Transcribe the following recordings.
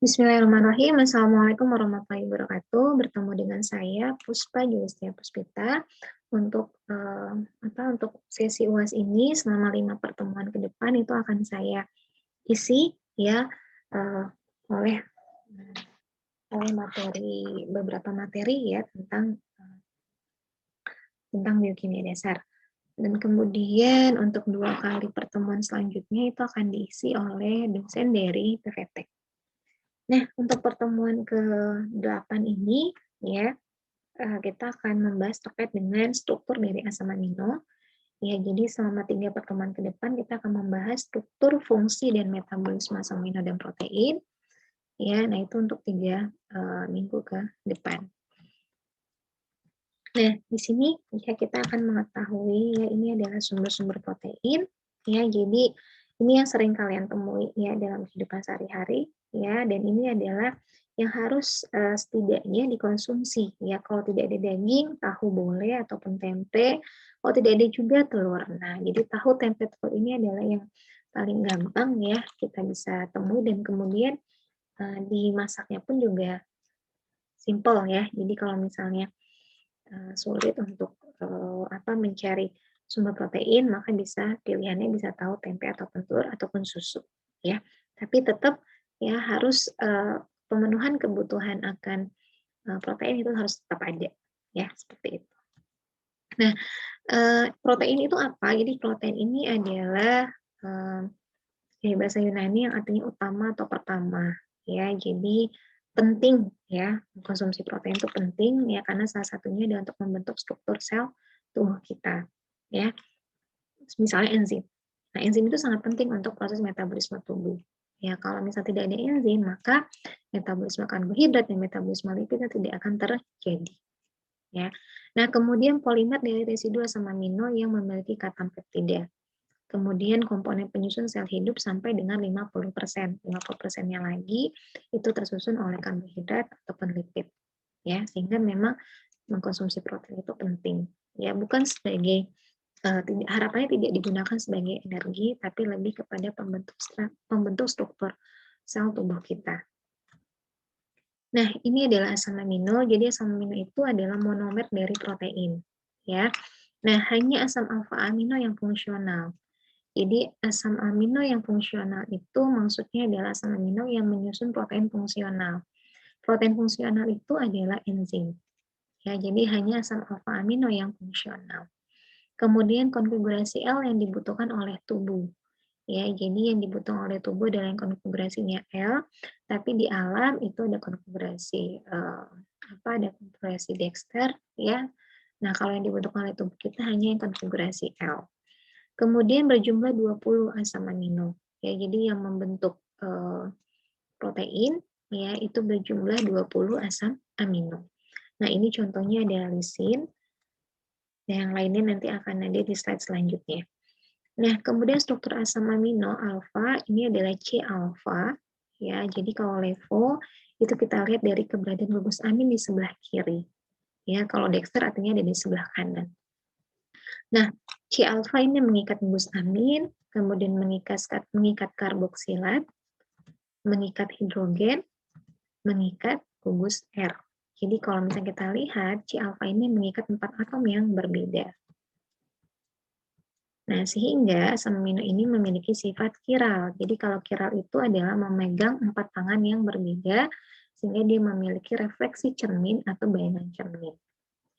Bismillahirrahmanirrahim. Assalamualaikum warahmatullahi wabarakatuh. Bertemu dengan saya Puspa Julistia Puspita untuk untuk sesi UAS ini selama 5 pertemuan ke depan itu akan saya isi ya eh, oleh beberapa materi ya tentang biokimia dasar. Dan kemudian untuk 2 kali pertemuan selanjutnya itu akan diisi oleh dosen dari PVT. Nah, untuk pertemuan ke-8 ini ya, kita akan membahas terkait dengan struktur dari asam amino. Ya, jadi selama 3 pertemuan ke depan kita akan membahas struktur, fungsi, dan metabolisme asam amino dan protein. Ya, nah itu untuk 3 minggu ke depan. Nah, di sini ya kita akan mengetahui ya ini adalah sumber-sumber protein. Ya, jadi ini yang sering kalian temui ya dalam kehidupan sehari-hari ya, dan ini adalah yang harus setidaknya dikonsumsi ya. Kalau tidak ada daging, tahu boleh ataupun tempe. Kalau tidak ada juga telur. Nah, jadi tahu, tempe, telur ini adalah yang paling gampang ya kita bisa temui, dan kemudian dimasaknya pun juga simple ya. Jadi kalau misalnya sulit untuk mencari sumber protein, maka pilihannya bisa tahu, tempe ataupun telur ataupun susu ya. Tapi tetap ya harus pemenuhan kebutuhan akan protein itu harus tetap ada ya, seperti itu. Nah, protein itu apa? Jadi protein ini adalah bahasa Yunani yang artinya utama atau pertama ya. Jadi penting ya, konsumsi protein itu penting ya, karena salah satunya adalah untuk membentuk struktur sel tubuh kita ya. Misalnya enzim. Nah, enzim itu sangat penting untuk proses metabolisme tubuh. Ya, kalau misalnya tidak ada enzim, maka metabolisme karbohidrat dan metabolisme lipidnya tidak akan terjadi. Ya. Nah, kemudian polimer dari residu asam amino yang memiliki katan peptida. Kemudian komponen penyusun sel hidup sampai dengan 50%. 50%-nya lagi itu tersusun oleh karbohidrat ataupun lipid. Ya, sehingga memang mengkonsumsi protein itu penting. Ya, bukan sebagai harapannya tidak digunakan sebagai energi, tapi lebih kepada pembentuk struktur sel tubuh kita. Nah, ini adalah asam amino. Jadi asam amino itu adalah monomer dari protein. Ya. Nah, hanya asam alfa amino yang fungsional. Jadi asam amino yang fungsional itu maksudnya adalah asam amino yang menyusun protein fungsional. Protein fungsional itu adalah enzim. Ya, jadi hanya asam alfa amino yang fungsional. Kemudian konfigurasi L yang dibutuhkan oleh tubuh. Ya, jadi yang dibutuhkan oleh tubuh adalah yang konfigurasinya L, tapi di alam itu ada konfigurasi ada konfigurasi Dexter ya. Nah, kalau yang dibutuhkan oleh tubuh kita hanya yang konfigurasi L. Kemudian berjumlah 20 asam amino. Ya, jadi yang membentuk protein ya itu berjumlah 20 asam amino. Nah, ini contohnya ada lisin. Dan yang lainnya nanti akan ada di slide selanjutnya. Nah, kemudian struktur asam amino alfa ini adalah C alfa ya. Jadi kalau levo itu kita lihat dari keberadaan gugus amin di sebelah kiri. Ya, kalau dexter artinya ada di sebelah kanan. Nah, C alfa ini mengikat gugus amin, kemudian mengikat karboksilat, mengikat hidrogen, mengikat gugus R. Jadi kalau misalnya kita lihat, C alfa ini mengikat 4 atom yang berbeda. Nah, sehingga asam amino ini memiliki sifat kiral. Jadi kalau kiral itu adalah memegang 4 tangan yang berbeda, sehingga dia memiliki refleksi cermin atau bayangan cermin.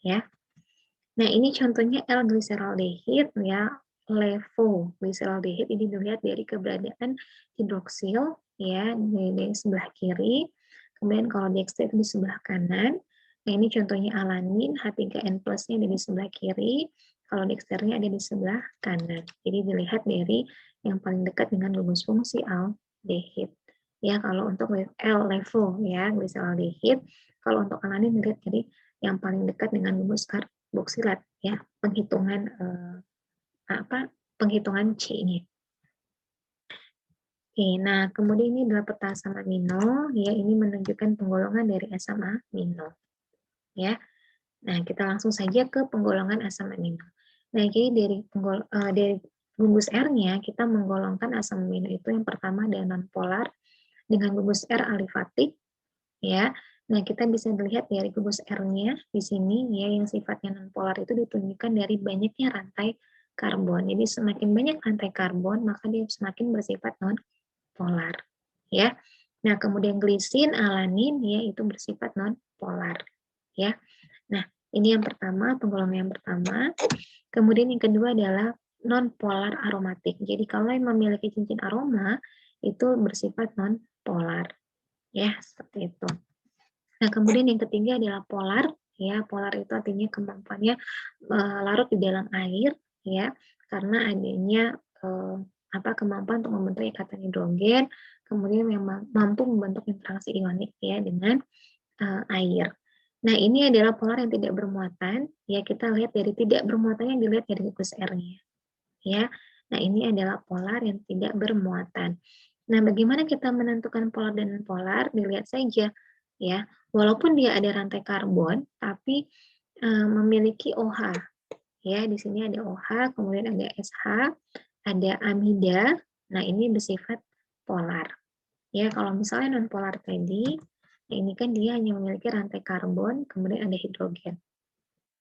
Ya. Nah, ini contohnya L-glyceraldehid ya, levoglyceraldehid ini dilihat dari keberadaan hidroksil ya di sebelah kiri. Kemudian kalau dexter itu di sebelah kanan. Nah, ini contohnya alanin, H3N plus-nya ada di sebelah kiri, kalau dexternya ada di sebelah kanan. Jadi dilihat dari yang paling dekat dengan gugus fungsi aldehid. Ya, kalau untuk L-levo ya, glyceraldehid, kalau untuk alanin dilihat dari yang paling dekat dengan gugus karboksilat ya, penghitungan C-nya. Oke, nah kemudian ini adalah peta asam amino ya, ini menunjukkan penggolongan dari asam amino ya. Nah, kita langsung saja ke penggolongan asam amino. Nah, jadi dari gugus R-nya kita menggolongkan asam amino itu yang pertama ada nonpolar. dengan gugus R alifatik, ya. Nah, kita bisa melihat dari gugus R-nya di sini ya yang sifatnya nonpolar itu ditunjukkan dari banyaknya rantai karbon. Jadi semakin banyak rantai karbon, maka dia semakin bersifat nonpolar, ya. Nah, kemudian glisin, alanin ya itu bersifat nonpolar, ya. Nah, ini yang pertama, penggolongan yang pertama. Kemudian yang kedua adalah nonpolar aromatik. Jadi kalau yang memiliki cincin aroma itu bersifat nonpolar, ya seperti itu. Nah, kemudian yang ketiga adalah polar, ya. Polar itu artinya kemampuannya larut di dalam air, ya, karena adanya kemampuan untuk membentuk ikatan hidrogen, kemudian memang mampu membentuk interaksi ionik ya dengan air. Nah, ini adalah polar yang tidak bermuatan, ya kita lihat dari tidak bermuatannya dilihat dari gugus R-nya, ya. Nah, ini adalah polar yang tidak bermuatan. Nah, bagaimana kita menentukan polar dan non-polar? Dilihat saja, ya. Walaupun dia ada rantai karbon, tapi memiliki OH, ya. Di sini ada OH, kemudian ada SH, ada amida. Nah, ini bersifat polar. Ya, kalau misalnya non-polar tadi, nah ini kan dia hanya memiliki rantai karbon, kemudian ada hidrogen.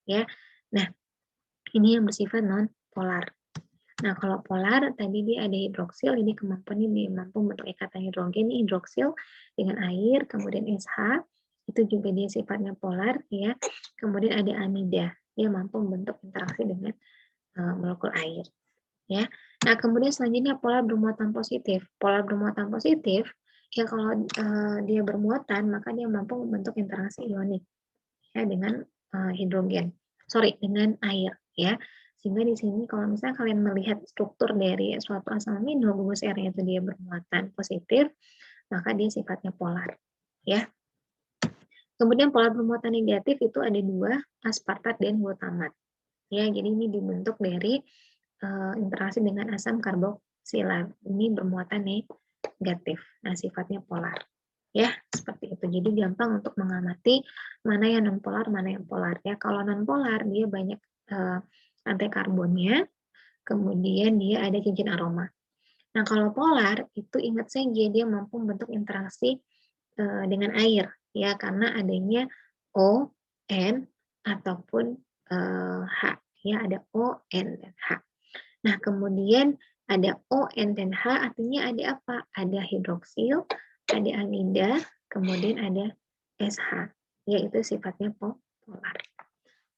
Ya, nah ini yang bersifat non-polar. Nah, kalau polar tadi dia ada hidroksil, ini kemampuannya dia mampu membentuk ikatan hidrogen, ini hidroksil dengan air, kemudian SH, itu juga dia sifatnya polar, ya. Kemudian ada amida, dia mampu membentuk interaksi dengan molekul air, ya. Nah, kemudian selanjutnya polar bermuatan positif. Polar bermuatan positif, ya kalau dia bermuatan, maka dia mampu membentuk interaksi ionik, ya dengan hidrogen. Dengan air, ya. Sehingga di sini kalau misalnya kalian melihat struktur dari suatu asam amino, gugus R-nya itu dia bermuatan positif, maka dia sifatnya polar, ya. Kemudian polar bermuatan negatif itu ada dua, aspartat dan glutamat. Ya, jadi ini dibentuk dari interaksi dengan asam karboksilat. Ini bermuatan negatif. Nah, sifatnya polar. Ya, seperti itu. Jadi gampang untuk mengamati mana yang non-polar, mana yang polar. Ya, kalau non-polar dia banyak rantai karbonnya, kemudian dia ada cincin aroma. Nah, kalau polar itu ingat saja dia mampu membentuk interaksi dengan air, ya, karena adanya O, N, ataupun H. Ya, ada O, N, dan H. Nah, kemudian ada O, N, dan H, artinya ada apa? Ada hidroksil, ada amida, kemudian ada SH, yaitu sifatnya polar.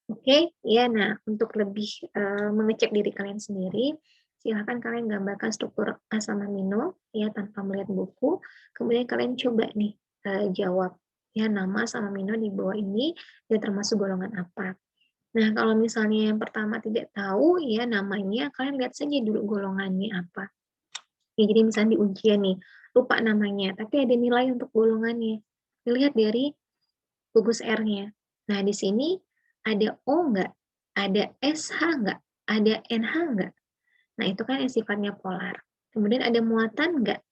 Oke, ya. Nah, untuk lebih mengecek diri kalian sendiri, silahkan kalian gambarkan struktur asam amino ya tanpa melihat buku. Kemudian kalian coba nih jawab ya nama asam amino di bawah ini dia termasuk golongan apa. Nah, kalau misalnya yang pertama tidak tahu ya namanya, kalian lihat saja dulu golongannya apa. Ya, jadi misalnya di ujian nih, lupa namanya, tapi ada nilai untuk golongannya. Dilihat dari gugus R-nya. Nah, di sini ada O enggak? Ada SH enggak? Ada NH enggak? Nah, itu kan yang sifatnya polar. Kemudian ada muatan enggak?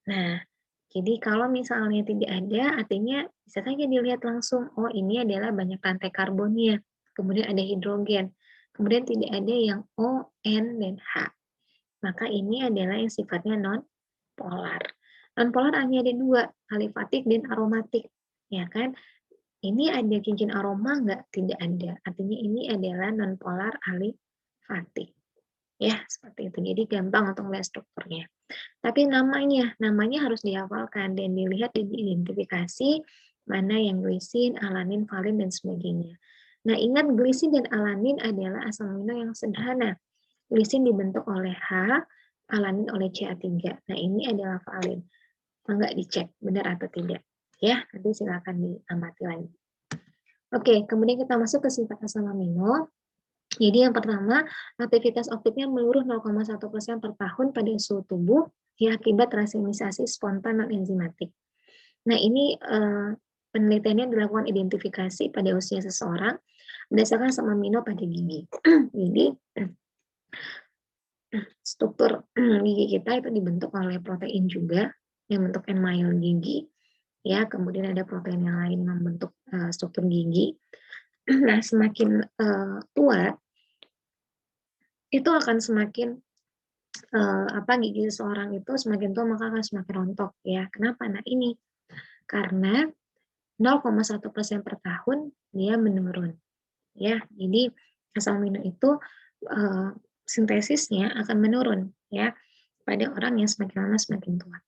Nah, jadi kalau misalnya tidak ada, artinya bisa saja dilihat langsung, oh ini adalah banyak rantai karbonnya. Kemudian ada hidrogen. Kemudian tidak ada yang O, N, dan H. Maka ini adalah yang sifatnya non-polar. Non-polar hanya ada dua, alifatik dan aromatik. Ya kan? Ini ada cincin aroma enggak? Tidak ada. Artinya ini adalah non-polar alifatik. Ya, seperti itu. Jadi gampang untuk melihat strukturnya. Tapi namanya harus dihafalkan dan dilihat dan diidentifikasi mana yang glisin, alanin, valin, dan sebagainya. Nah, ingat glisin dan alanin adalah asam amino yang sederhana. Glisin dibentuk oleh H, alanin oleh CH3. Nah, ini adalah valin. Enggak dicek benar atau tidak. Ya, nanti silakan diamati lagi. Oke, kemudian kita masuk ke sifat asam amino. Jadi yang pertama, aktivitas oktitnya meluruh 0,1% per tahun pada suhu tubuh ya akibat rasimisasi spontan non-enzimatik. Nah, ini penelitiannya dilakukan identifikasi pada usia seseorang berdasarkan asam amino pada gigi. Jadi, struktur gigi kita itu dibentuk oleh protein juga yang bentuk email gigi. Ya, kemudian ada protein yang lain membentuk struktur gigi. Nah, semakin tua itu akan semakin gigi seseorang itu semakin tua maka akan semakin rontok ya. Kenapa? Nah ini karena 0,1% per tahun dia menurun ya. Jadi asam amino itu sintesisnya akan menurun ya pada orang yang semakin lama semakin tua.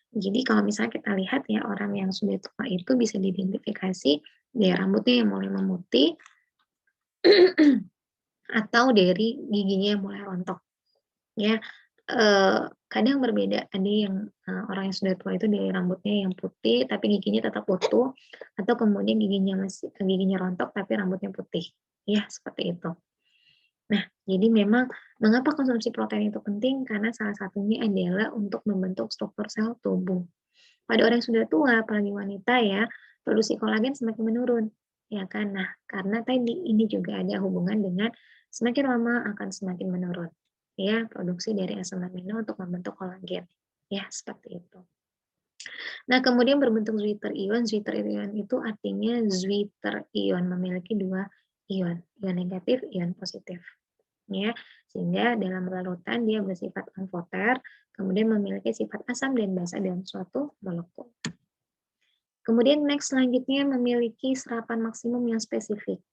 Jadi kalau misalnya kita lihat ya orang yang sudah tua itu bisa diidentifikasi dari rambutnya yang mulai memutih atau dari giginya yang mulai rontok ya. Kadang berbeda, ada yang orang yang sudah tua itu dari rambutnya yang putih tapi giginya tetap utuh, atau kemudian giginya rontok tapi rambutnya putih, ya seperti itu. Nah, jadi memang mengapa konsumsi protein itu penting? Karena salah satunya adalah untuk membentuk struktur sel tubuh. Pada orang yang sudah tua, apalagi wanita ya, produksi kolagen semakin menurun, ya kan? Nah, karena tadi ini juga ada hubungan dengan semakin lama akan semakin menurun, ya, produksi dari asam amino untuk membentuk kolagen, ya, seperti itu. Nah, kemudian berbentuk Zwitter ion itu artinya Zwitter ion, memiliki dua ion, ion negatif, ion positif. Ya, sehingga dalam larutan dia bersifat amfoter, kemudian memiliki sifat asam dan basa dalam suatu molekul. Kemudian next selanjutnya memiliki serapan maksimum yang spesifik.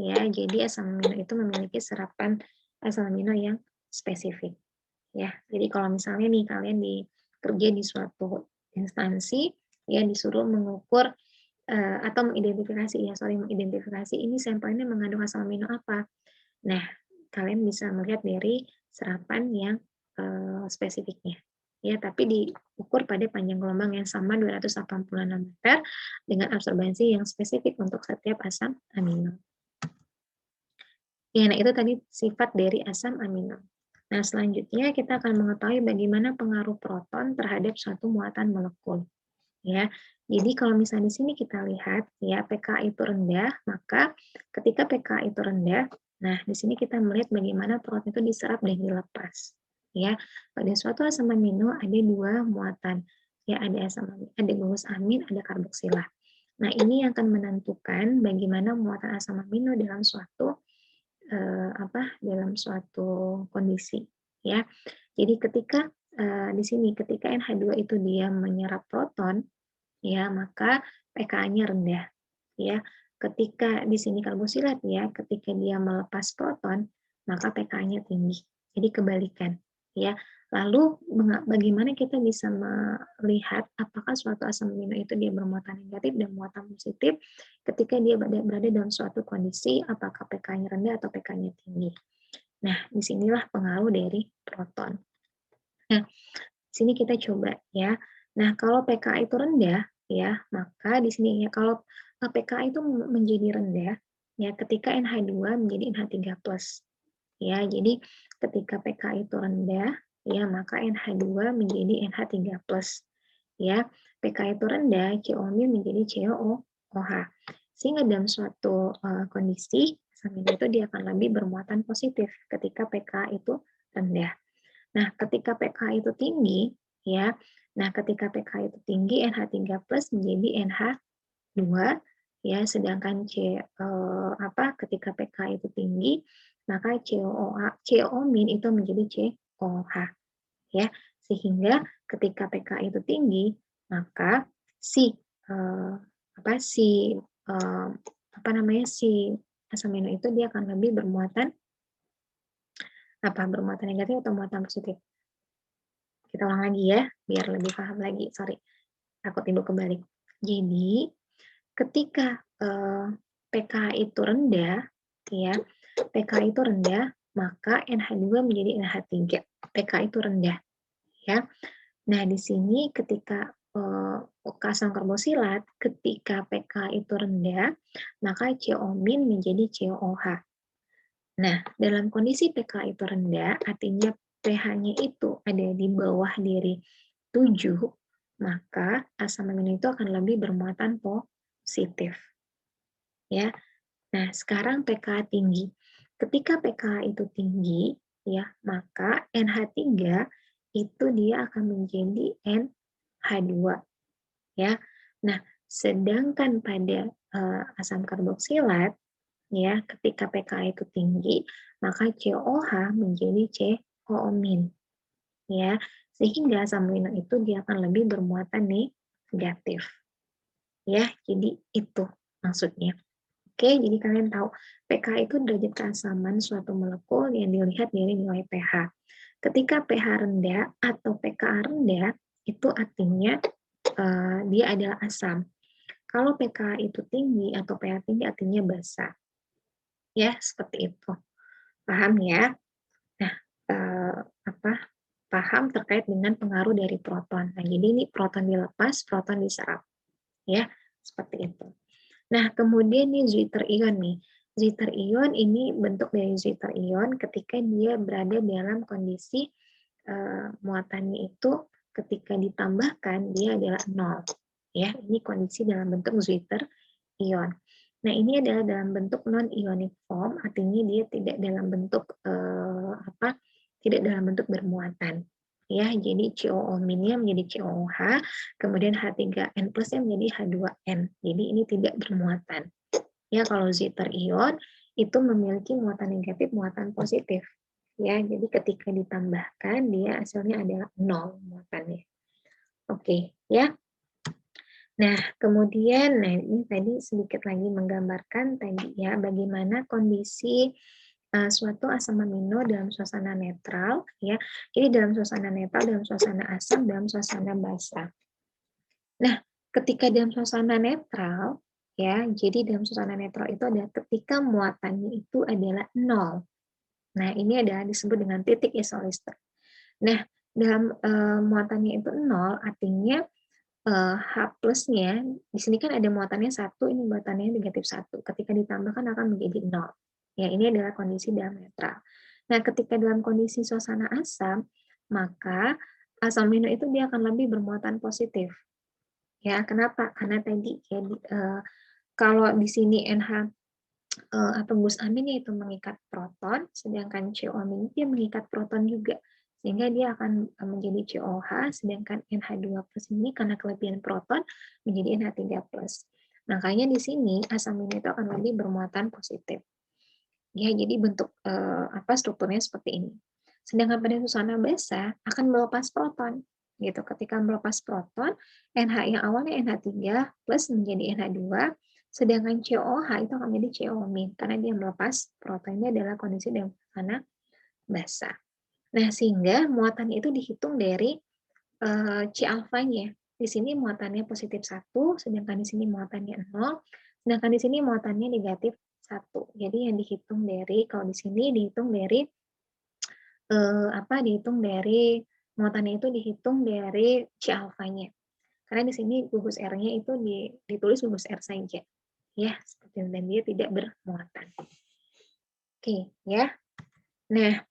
Ya, jadi asam amino itu memiliki serapan asam amino yang spesifik. Ya, jadi kalau misalnya nih kalian kerja di suatu instansi, ya disuruh mengukur atau mengidentifikasi ini sampelnya mengandung asam amino apa. Nah, kalian bisa melihat dari serapan yang spesifiknya. Ya, tapi diukur pada panjang gelombang yang sama 286 nanometer dengan absorbansi yang spesifik untuk setiap asam amino. Ya, nah itu tadi sifat dari asam amino. Nah, selanjutnya kita akan mengetahui bagaimana pengaruh proton terhadap suatu muatan molekul. Ya, jadi kalau misalnya di sini kita lihat ya pK itu rendah, maka ketika pK itu rendah, nah di sini kita melihat bagaimana proton itu diserap dan dilepas. Ya, pada suatu asam amino ada dua muatan. Ya, ada gugus amin, ada karboksilat. Nah, ini yang akan menentukan bagaimana muatan asam amino dalam suatu dalam suatu kondisi ya. Jadi ketika di sini ketika NH2 itu dia menyerap proton ya, maka pK-nya rendah ya. Ketika di sini karboksilat ya, ketika dia melepas proton maka pK-nya tinggi. Jadi kebalikan ya. Lalu bagaimana kita bisa melihat apakah suatu asam amino itu dia bermuatan negatif dan muatan positif ketika dia berada dalam suatu kondisi apakah pK-nya rendah atau pK-nya tinggi. Nah, disinilah pengaruh dari proton. Nah, di sini kita coba ya. Nah, kalau pK itu rendah ya, maka di sini ya kalau pK itu menjadi rendah ya ketika NH2 menjadi NH3+. Ya, jadi ketika pK itu rendah ya, maka NH2 menjadi NH3+. Ya, pK itu rendah, CO- menjadi COOH. Sehingga dalam suatu kondisi asam amino itu dia akan lebih bermuatan positif ketika pK itu rendah. Nah, ketika pK itu tinggi, ya. Nah, ketika pK itu tinggi, NH3+ menjadi NH2, ya. Sedangkan ketika pK itu tinggi, maka CO- itu menjadi COH, ya. Sehingga ketika pK itu tinggi, maka si eh, si asam amino itu dia akan lebih bermuatan negatif atau muatan positif. Kita ulang lagi ya, biar lebih paham lagi. Sorry, takut ibu kebalik. Jadi, ketika pK itu rendah, ya, pK itu rendah, maka NH2 menjadi NH3. pK itu rendah, ya. Nah, di sini ketika asam karboksilat, ketika pK itu rendah, maka CO- menjadi COH. Nah, dalam kondisi pK itu rendah, artinya pH-nya itu ada di bawah dari 7, maka asam amino itu akan lebih bermuatan positif. Ya. Nah, sekarang pK tinggi. Ketika pK itu tinggi, ya, maka NH3 itu dia akan menjadi NH2, ya. Nah, sedangkan pada asam karboksilat ya, ketika pK itu tinggi, maka COH menjadi CO-. ya, sehingga asam amino itu dia akan lebih bermuatan negatif, ya. Jadi itu maksudnya. Oke, jadi kalian tahu pK itu derajat keasaman suatu molekul yang dilihat dari nilai pH. Ketika pH rendah atau pKa rendah, itu artinya dia adalah asam. Kalau pKa itu tinggi atau pH tinggi artinya basa. Ya, seperti itu. Paham ya? Nah, apa? Paham terkait dengan pengaruh dari proton. Nah, jadi ini proton dilepas, proton diserap. Ya, seperti itu. Nah, kemudian nih Zwitter ion nih. Zwitter ion ini bentuk dari Zwitter ion ketika dia berada dalam kondisi muatannya itu ketika ditambahkan dia adalah 0. Ya, ini kondisi dalam bentuk Zwitter ion. Nah, ini adalah dalam bentuk non-ionic form, artinya dia tidak dalam bentuk tidak dalam bentuk bermuatan. Ya, jadi COO-nya menjadi COOH, kemudian H3N plusnya menjadi H2N. Jadi ini tidak bermuatan. Ya, kalau Zwitter ion itu memiliki muatan negatif, muatan positif. Ya, jadi ketika ditambahkan dia hasilnya adalah 0 muatannya. Oke, ya. Nah, kemudian ini tadi sedikit lagi menggambarkan tadi ya bagaimana kondisi suatu asam amino dalam suasana netral ya. Jadi dalam suasana netral, dalam suasana asam, dalam suasana basa. Nah, ketika dalam suasana netral ya, jadi dalam suasana netral itu adalah ketika muatannya itu adalah 0. Nah, ini adalah disebut dengan titik isolistrik. Nah, dalam muatannya itu 0 artinya H plusnya, di sini kan ada muatannya 1, ini muatannya negatif 1. Ketika ditambahkan akan menjadi 0. Ya, ini adalah kondisi dalam netral. Nah, ketika dalam kondisi suasana asam, maka asam amino itu dia akan lebih bermuatan positif. Ya, kenapa? Karena tadi ya, kalau di sini NH atau gusamin itu mengikat proton, sedangkan CO-amin dia mengikat proton juga. Sehingga dia akan menjadi COH, sedangkan NH2+ ini karena kelebihan proton menjadi NH3+. Makanya di sini asam amino itu akan lebih bermuatan positif. Ya, jadi bentuk strukturnya seperti ini. Sedangkan pada suasana basa akan melepas proton. Gitu. Ketika melepas proton, NH yang awalnya NH3 plus menjadi NH2, sedangkan COH itu akan menjadi CO-min karena dia melepas protonnya adalah kondisi dalam suasana basa. Nah, sehingga muatan itu dihitung dari C alfanya. Di sini muatannya positif 1, sedangkan di sini muatannya 0, sedangkan di sini muatannya negatif 1. Jadi yang dihitung dari, kalau di sini dihitung dari, muatannya itu dihitung dari C alfanya. Karena di sini gugus R-nya itu ditulis gugus R saja. Ya, seperti itu, dan dia tidak bermuatan. Oke, ya. Nah,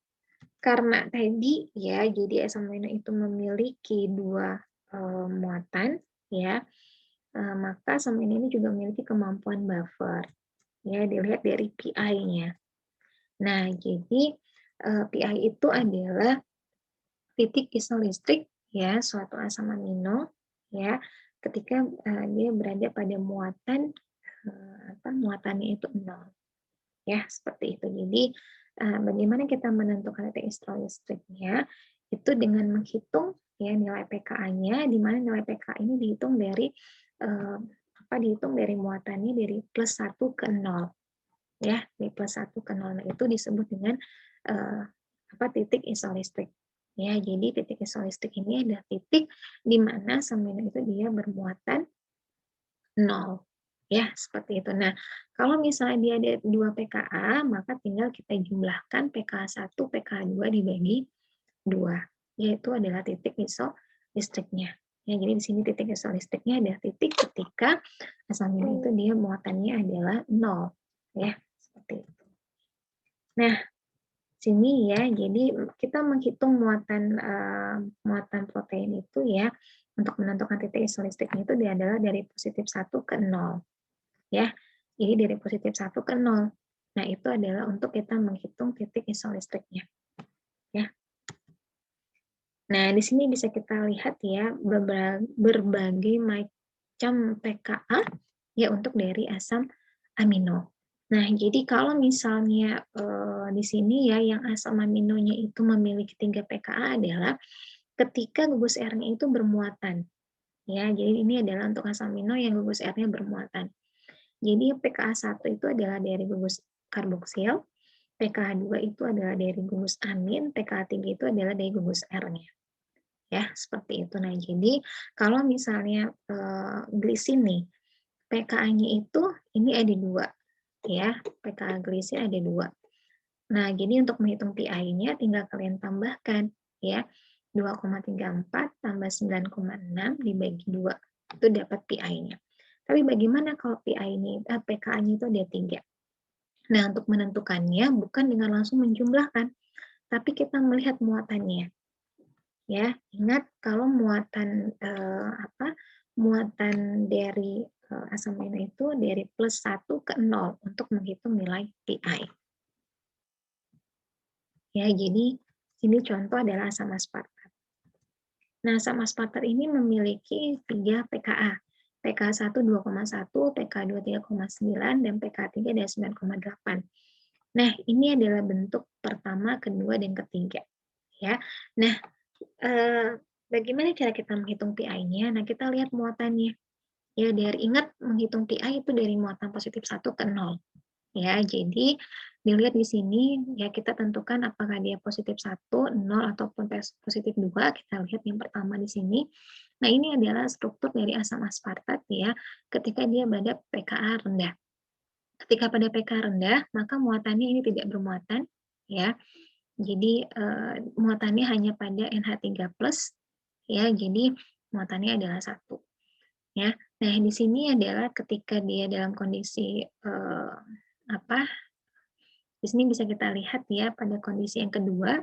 karena tadi ya, jadi asam amino itu memiliki 2 muatan, ya, maka asam amino ini juga memiliki kemampuan buffer. Ya, dilihat dari pI-nya. Nah, jadi pI itu adalah titik isolistrik ya suatu asam amino ya ketika dia berada pada muatan muatannya itu 0. Ya, seperti itu. Jadi bagaimana kita menentukan titik isolistrik-nya itu dengan menghitung ya nilai pKa-nya, di mana nilai pK ini dihitung dari muatannya dari +1 ke 0. Ya, dari +1 ke 0 itu disebut dengan titik isolistrik. Ya, jadi titik isolistrik ini adalah titik di mana asam amino itu dia bermuatan 0. Ya, seperti itu. Nah, kalau misalnya dia ada 2 pKa, maka tinggal kita jumlahkan pKa1, pKa2 dibagi 2. Yaitu adalah titik isolistriknya. Ya, jadi di sini titik isolistriknya adalah titik ketika asam amino itu dia muatannya adalah 0. Ya, seperti itu. Nah, sini ya, jadi kita menghitung muatan protein itu ya, untuk menentukan titik isolistriknya itu dia adalah dari positif 1 ke 0. Ya, jadi dari positif 1 ke 0. Nah, itu adalah untuk kita menghitung titik isolistriknya. Ya. Nah, di sini bisa kita lihat ya berbagai macam pKa ya untuk dari asam amino. Nah, jadi kalau misalnya, di sini ya yang asam aminonya itu memiliki 3 pKa adalah ketika gugus R-nya itu bermuatan, ya. Jadi ini adalah untuk asam amino yang gugus R-nya bermuatan. Jadi pKa 1 itu adalah dari gugus karboksil, pKa 2 itu adalah dari gugus amin, pKa 3 itu adalah dari gugus R-nya, ya, seperti itu. Nah, jadi kalau misalnya, glisin nih, pKa-nya itu ini ada 2, ya, pKa glisin ada 2. Nah, jadi untuk menghitung PI-nya tinggal kalian tambahkan, ya, 2,34 tambah 9,6 dibagi 2, itu dapat PI-nya. Tapi bagaimana kalau PI-nya pKa-nya itu ada 3? Nah, untuk menentukannya bukan dengan langsung menjumlahkan, tapi kita melihat muatannya, ya. Ingat kalau muatan, muatan dari, asam amino itu dari +1 ke 0 untuk menghitung nilai PI. Ya, jadi ini contoh adalah asam aspartat. Nah, asam aspartat ini memiliki 3 pKa. pKa 1 2,1, pKa 2 3,9, dan pKa 3 ada 9,8. Nah, ini adalah bentuk pertama, kedua, dan ketiga. Ya. Nah, bagaimana cara kita menghitung PI-nya? Nah, kita lihat muatannya. Ya, ingat menghitung PI itu dari muatan positif 1 ke 0. Ya, jadi dilihat di sini ya kita tentukan apakah dia positif 1, 0 ataupun positif 2. Kita lihat yang pertama di sini. Nah, ini adalah struktur dari asam aspartat ya ketika dia pada pKa rendah. Ketika pada pKa rendah, maka muatannya ini tidak bermuatan ya. Jadi muatannya hanya pada NH3+ ya. Jadi muatannya adalah 1 ya. Nah, di sini adalah ketika dia dalam kondisi apa di sini bisa kita lihat ya pada kondisi yang kedua,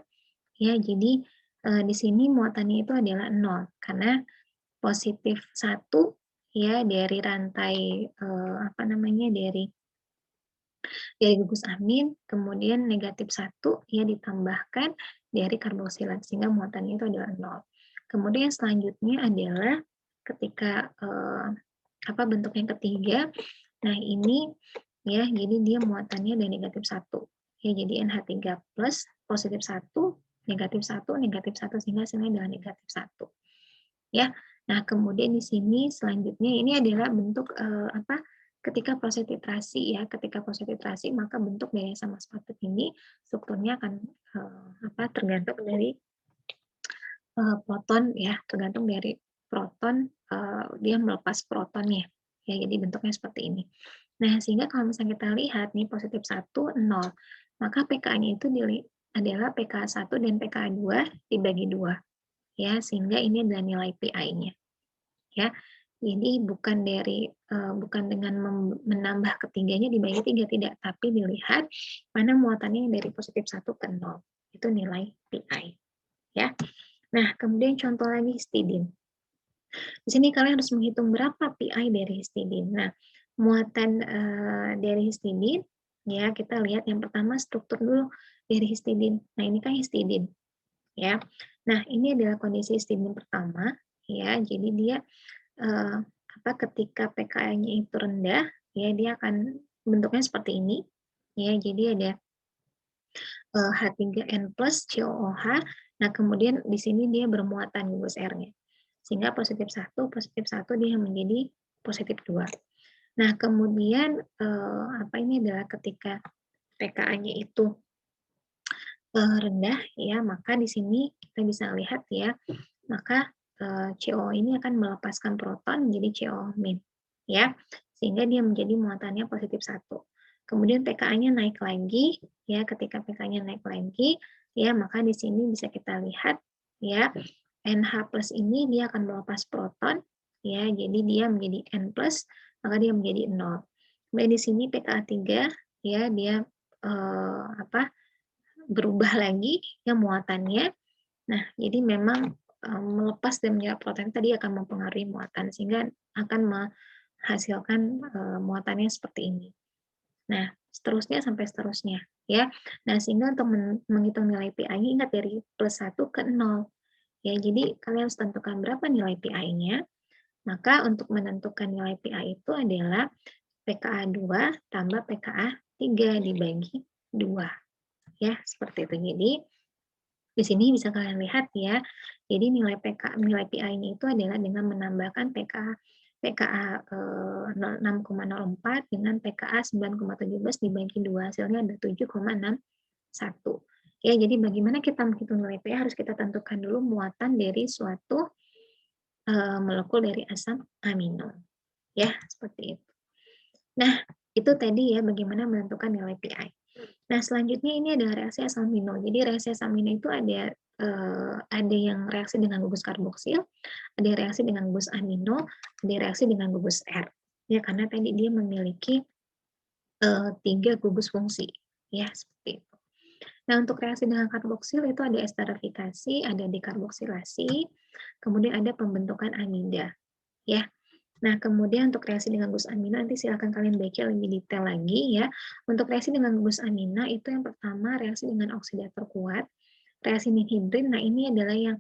ya jadi di sini muatannya itu adalah 0 karena positif 1 ya dari rantai dari gugus amin, kemudian negatif 1 ya ditambahkan dari karboksilat sehingga muatannya itu adalah 0. Kemudian selanjutnya adalah ketika bentuk yang ketiga. Nah, ini ya, jadi dia muatannya dari negatif 1. Ya, jadi NH3+ positif 1, negatif 1 sehingga hasilnya adalah negatif 1. Ya. Nah, kemudian di sini selanjutnya ini adalah bentuk ketika proses titrasi ya. Ketika proses titrasi maka bentuk dari asam aspartat ini strukturnya akan tergantung dari proton ya, tergantung dari proton dia melepas protonnya. Ya, jadi bentuknya seperti ini. Nah, sehingga kalau misalnya kita lihat nih positif 1, 0, maka pKa-nya itu adalah pKa 1 dan pKa 2 dibagi 2. Ya, sehingga ini adalah nilai PI-nya. Ya. Jadi bukan dengan menambah ketiganya dibagi 3 tidak, tapi dilihat mana muatannya yang dari positif 1 ke 0. Itu nilai PI. Ya. Nah, kemudian contoh lagi histidin. Di sini kalian harus menghitung berapa PI dari histidin. Nah, muatan dari histidin, ya kita lihat yang pertama struktur dulu dari histidin. Nah, ini kan histidin, ya. Nah, ini adalah kondisi histidin pertama, ya. Jadi dia ketika pKa-nya itu rendah, ya dia akan bentuknya seperti ini, ya. Jadi ada H3N+ COOH. Nah, kemudian di sini dia bermuatan gugus R-nya. Sehingga positif 1 dia menjadi positif 2. Nah, kemudian ini adalah ketika pKa-nya itu rendah ya, maka di sini kita bisa lihat ya, maka CO ini akan melepaskan proton menjadi CO- ya, sehingga dia menjadi muatannya positif 1. Kemudian pKa-nya naik lagi ya, ketika pK-nya naik lagi ya, maka di sini bisa kita lihat ya, NH+ ini dia akan melepas proton ya, jadi dia menjadi N+, maka dia menjadi 0. Kemudian di sini pKa 3 ya, dia berubah lagi ya muatannya. Nah, jadi memang melepas dan menyerap proton tadi akan mempengaruhi muatan sehingga akan menghasilkan muatannya seperti ini. Nah, seterusnya sampai seterusnya ya. Nah, sehingga untuk menghitung nilai PI-nya ingat dari +1 ke 0. Ya, jadi kalian harus tentukan berapa nilai PI-nya. Maka untuk menentukan nilai PI itu adalah pKa 2 tambah pKa 3 dibagi 2, ya, seperti itu. Jadi, di sini bisa kalian lihat ya, jadi nilai PI-nya itu adalah dengan menambahkan PKA 6,04 dengan PKA 9,17 dibagi 2, hasilnya ada 7,61. Ya, jadi bagaimana kita menghitung nilai PI harus kita tentukan dulu muatan dari suatu molekul dari asam amino, ya, seperti itu. Nah, itu tadi ya bagaimana menentukan nilai PI. Nah, selanjutnya ini adalah reaksi asam amino. Jadi reaksi asam amino itu ada yang reaksi dengan gugus karboksil, ada reaksi dengan gugus amino, ada reaksi dengan gugus R. Ya, karena tadi dia memiliki 3 gugus fungsi, ya, seperti itu. Nah, untuk reaksi dengan karboksil itu ada esterifikasi, ada dekarboksilasi, kemudian ada pembentukan amida, ya. Nah, kemudian untuk reaksi dengan gugus amino nanti silakan kalian baca lebih detail lagi ya. Untuk reaksi dengan gugus amina itu yang pertama reaksi dengan oksidator kuat, reaksi ninhidrin. Nah, ini adalah yang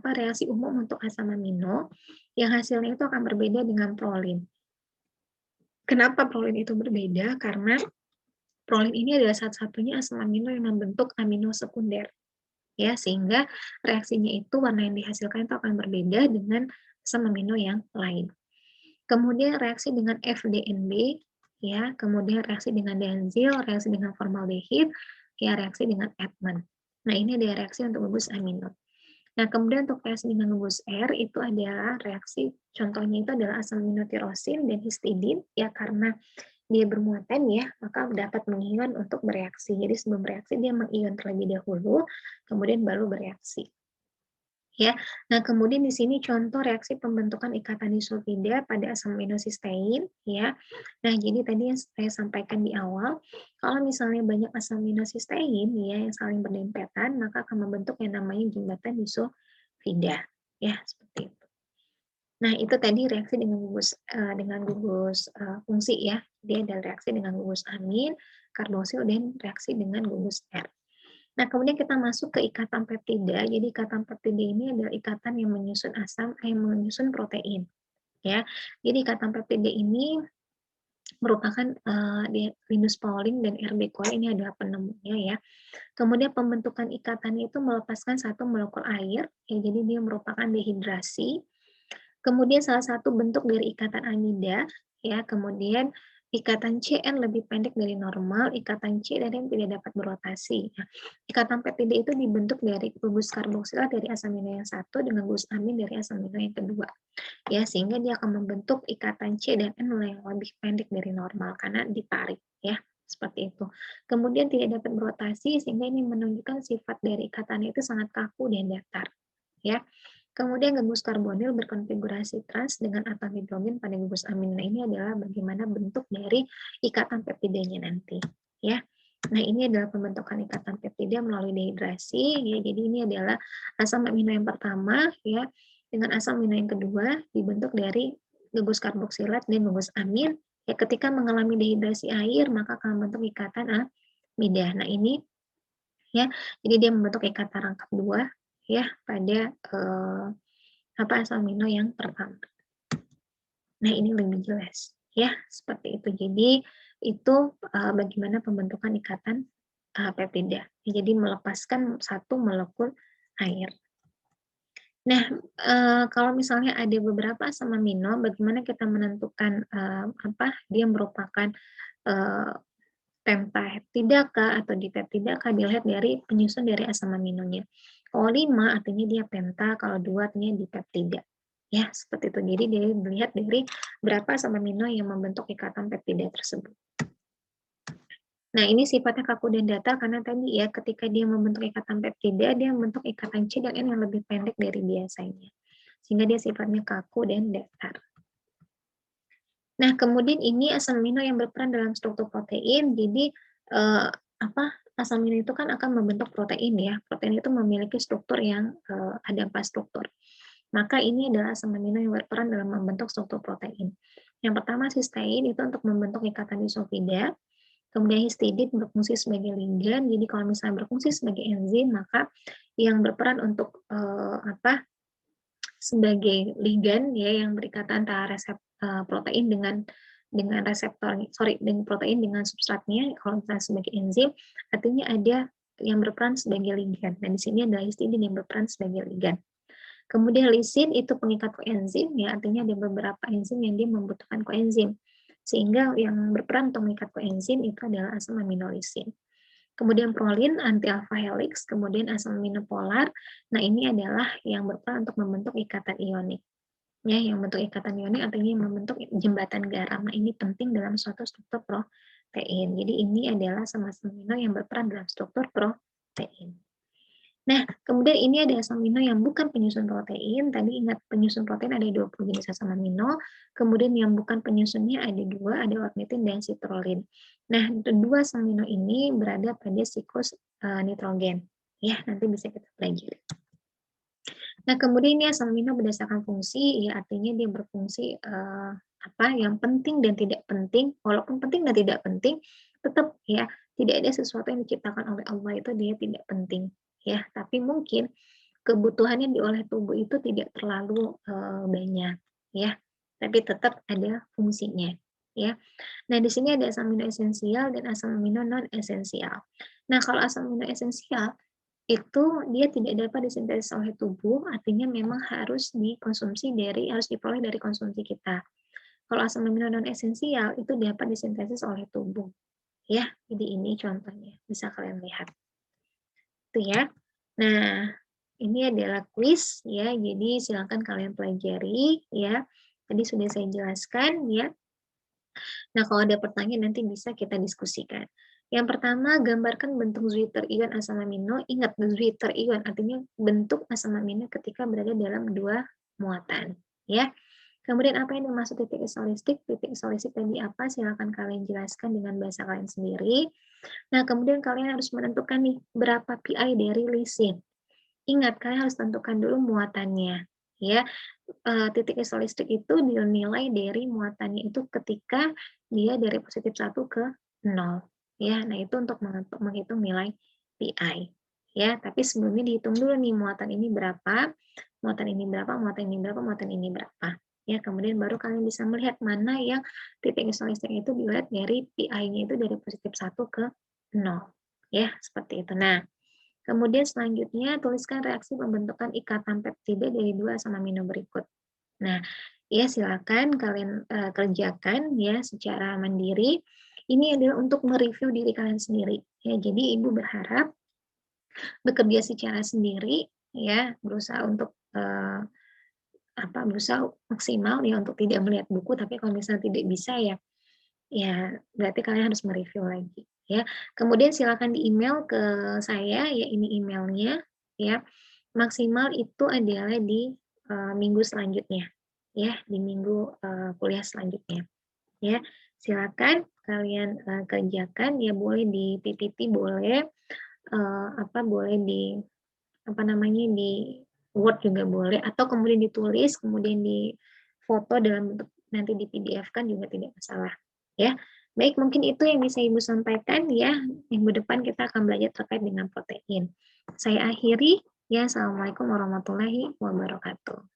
reaksi umum untuk asam amino yang hasilnya itu akan berbeda dengan prolin. Kenapa prolin itu berbeda? Karena prolin ini adalah satu-satunya asam amino yang membentuk amino sekunder. Ya, sehingga reaksinya itu warna yang dihasilkan itu akan berbeda dengan asam amino yang lain. Kemudian reaksi dengan FDNB, ya, kemudian reaksi dengan dienzil, reaksi dengan formaldehid, ya, reaksi dengan Edman. Nah, ini ada reaksi untuk gugus amino. Nah, kemudian untuk reaksi dengan gugus R itu adalah reaksi, contohnya itu adalah asam aminotirosin dan histidin, ya, karena dia bermuatan ya, maka dapat mengion untuk bereaksi. Jadi sebelum bereaksi dia mengion terlebih dahulu, kemudian baru bereaksi. Ya, nah kemudian di sini contoh reaksi pembentukan ikatan disulfida pada asam aminocysteine, ya. Nah, jadi tadi yang saya sampaikan di awal, kalau misalnya banyak asam aminocysteine ya yang saling berdempetan, maka akan membentuk yang namanya jembatan disulfida, ya, seperti itu. Nah, itu tadi reaksi dengan gugus fungsi ya. Dia ada reaksi dengan gugus amin, karboksil dan reaksi dengan gugus R. Nah, kemudian kita masuk ke ikatan peptida. Jadi ikatan peptida ini adalah ikatan yang menyusun protein, ya. Jadi ikatan peptida ini merupakan Linus Pauling dan R.B. Cole ini adalah penemunya ya. Kemudian pembentukan ikatannya itu melepaskan satu molekul air, ya, jadi dia merupakan dehidrasi. Kemudian salah satu bentuk dari ikatan amida, ya, kemudian ikatan CN lebih pendek dari normal, ikatan C dari yang tidak dapat berotasi. Nah, ikatan peptida itu dibentuk dari gugus karboksilat dari asam amino yang satu dengan gugus amin dari asam amino yang kedua. Ya, sehingga dia akan membentuk ikatan C dan N yang lebih pendek dari normal karena ditarik, ya. Seperti itu. Kemudian tidak dapat berotasi sehingga ini menunjukkan sifat dari ikatannya itu sangat kaku dan datar, ya. Kemudian gugus karbonil berkonfigurasi trans dengan atom hidrogen pada gugus amin. Nah, ini adalah bagaimana bentuk dari ikatan peptidanya nanti, ya. Nah, ini adalah pembentukan ikatan peptida melalui dehidrasi, ya. Jadi ini adalah asam amino yang pertama, ya, dengan asam amino yang kedua dibentuk dari gugus karboksilat dan gugus amin. Ya, ketika mengalami dehidrasi air, maka akan membentuk ikatan amida. Nah, ini ya, jadi dia membentuk ikatan rangkap 2 ya pada asam amino yang pertama. Nah, ini lebih jelas ya, seperti itu. Jadi itu bagaimana pembentukan ikatan peptida. Jadi melepaskan satu molekul air. Nah, kalau misalnya ada beberapa asam amino, bagaimana kita menentukan dia merupakan pentaheptidakah atau dipeptidakah dilihat dari penyusun dari asam aminonya. Kalau 5 artinya dia penta, kalau 2 artinya dipeptida. Ya, seperti itu. Jadi dia dilihat dari berapa asam amino yang membentuk ikatan peptida tersebut. Nah, ini sifatnya kaku dan datar karena tadi ya ketika dia membentuk ikatan peptida, dia membentuk ikatan C dan N yang lebih pendek dari biasanya. Sehingga dia sifatnya kaku dan datar. Nah, kemudian ini asam amino yang berperan dalam struktur protein. Jadi asam amino itu kan akan membentuk protein ya. Protein itu memiliki struktur yang ada 4 struktur. Maka ini adalah asam amino yang berperan dalam membentuk struktur protein. Yang pertama sistein itu untuk membentuk ikatan disulfida. Kemudian histidin berfungsi sebagai ligand. Jadi kalau misalnya berfungsi sebagai enzim, maka yang berperan untuk sebagai ligand ya yang berikatan antara resep protein dengan dengan reseptor, sorry, dengan protein dengan substratnya, kalau misalnya sebagai enzim, artinya ada yang berperan sebagai ligan. Nah, di sini adalah histidin yang berperan sebagai ligan. Kemudian lisin itu pengikat koenzim, ya, artinya ada beberapa enzim yang dia membutuhkan koenzim. Sehingga yang berperan untuk mengikat koenzim itu adalah asam amino lisin. Kemudian prolin, anti alpha helix, kemudian asam amino polar. Nah, ini adalah yang berperan untuk membentuk ikatan ionik. Ya, yang bentuk ikatan ionik artinya membentuk jembatan garam. Nah, ini penting dalam suatu struktur protein. Jadi ini adalah asam-asam amino yang berperan dalam struktur protein. Nah, kemudian ini ada asam amino yang bukan penyusun protein. Tadi ingat penyusun protein ada 20 jenis asam amino. Kemudian yang bukan penyusunnya ada 2, ada ornitin dan citrulline. Nah, kedua asam amino ini berada pada siklus nitrogen. Ya, nanti bisa kita pelajari. Nah, kemudian ini asam amino berdasarkan fungsi, ya artinya dia berfungsi apa yang penting dan tidak penting. Walaupun penting dan tidak penting, tetap ya tidak ada sesuatu yang diciptakan oleh Allah itu dia tidak penting, ya. Tapi mungkin kebutuhannya oleh tubuh itu tidak terlalu banyak, ya. Tapi tetap ada fungsinya, ya. Nah, di sini ada asam amino esensial dan asam amino non esensial. Nah, kalau asam amino esensial itu dia tidak dapat disintesis oleh tubuh, artinya memang harus diperoleh dari konsumsi kita. Kalau asam amino non esensial itu dapat disintesis oleh tubuh. Ya, jadi ini contohnya, bisa kalian lihat. Itu ya. Nah, ini adalah kuis ya, jadi silakan kalian pelajari ya. Tadi sudah saya jelaskan ya. Nah, kalau ada pertanyaan nanti bisa kita diskusikan. Yang pertama, gambarkan bentuk zwitter ion asam amino. Ingat, zwitter ion artinya bentuk asam amino ketika berada dalam 2 muatan. Ya. Kemudian apa yang dimaksud titik isolistik? Titik isolistik tadi apa? Silakan kalian jelaskan dengan bahasa kalian sendiri. Nah, kemudian kalian harus menentukan nih berapa PI dari lisin. Ingat, kalian harus tentukan dulu muatannya. Ya, titik isolistik itu dinilai dari muatannya itu ketika dia dari positif 1 ke 0. Ya, nah itu untuk menghitung nilai PI. Ya, tapi sebelumnya dihitung dulu nih muatan ini berapa, muatan ini berapa, muatan ini berapa, muatan ini berapa. Ya, kemudian baru kalian bisa melihat mana yang titik isolistik itu dilihat dari PI-nya itu dari positif 1 ke 0. Ya, seperti itu. Nah, kemudian selanjutnya tuliskan reaksi pembentukan ikatan peptida dari 2 asam amino berikut. Nah, ya silakan kalian kerjakan ya secara mandiri. Ini adalah untuk mereview diri kalian sendiri. Ya, jadi Ibu berharap bekerja secara sendiri ya, berusaha untuk berusaha maksimal ya untuk tidak melihat buku, tapi kalau misalnya tidak bisa ya berarti kalian harus mereview lagi, ya. Kemudian silakan di-email ke saya, ya ini emailnya, ya. Maksimal itu adalah di minggu selanjutnya, ya, di minggu kuliah selanjutnya, ya. Silakan kalian kerjakan, ya boleh di PPT, boleh boleh di di Word juga boleh, atau kemudian ditulis, kemudian di foto dalam bentuk nanti di PDF-kan juga tidak masalah. Ya, baik mungkin itu yang bisa Ibu sampaikan ya. Minggu depan kita akan belajar terkait dengan protein. Saya akhiri ya. Assalamualaikum warahmatullahi wabarakatuh.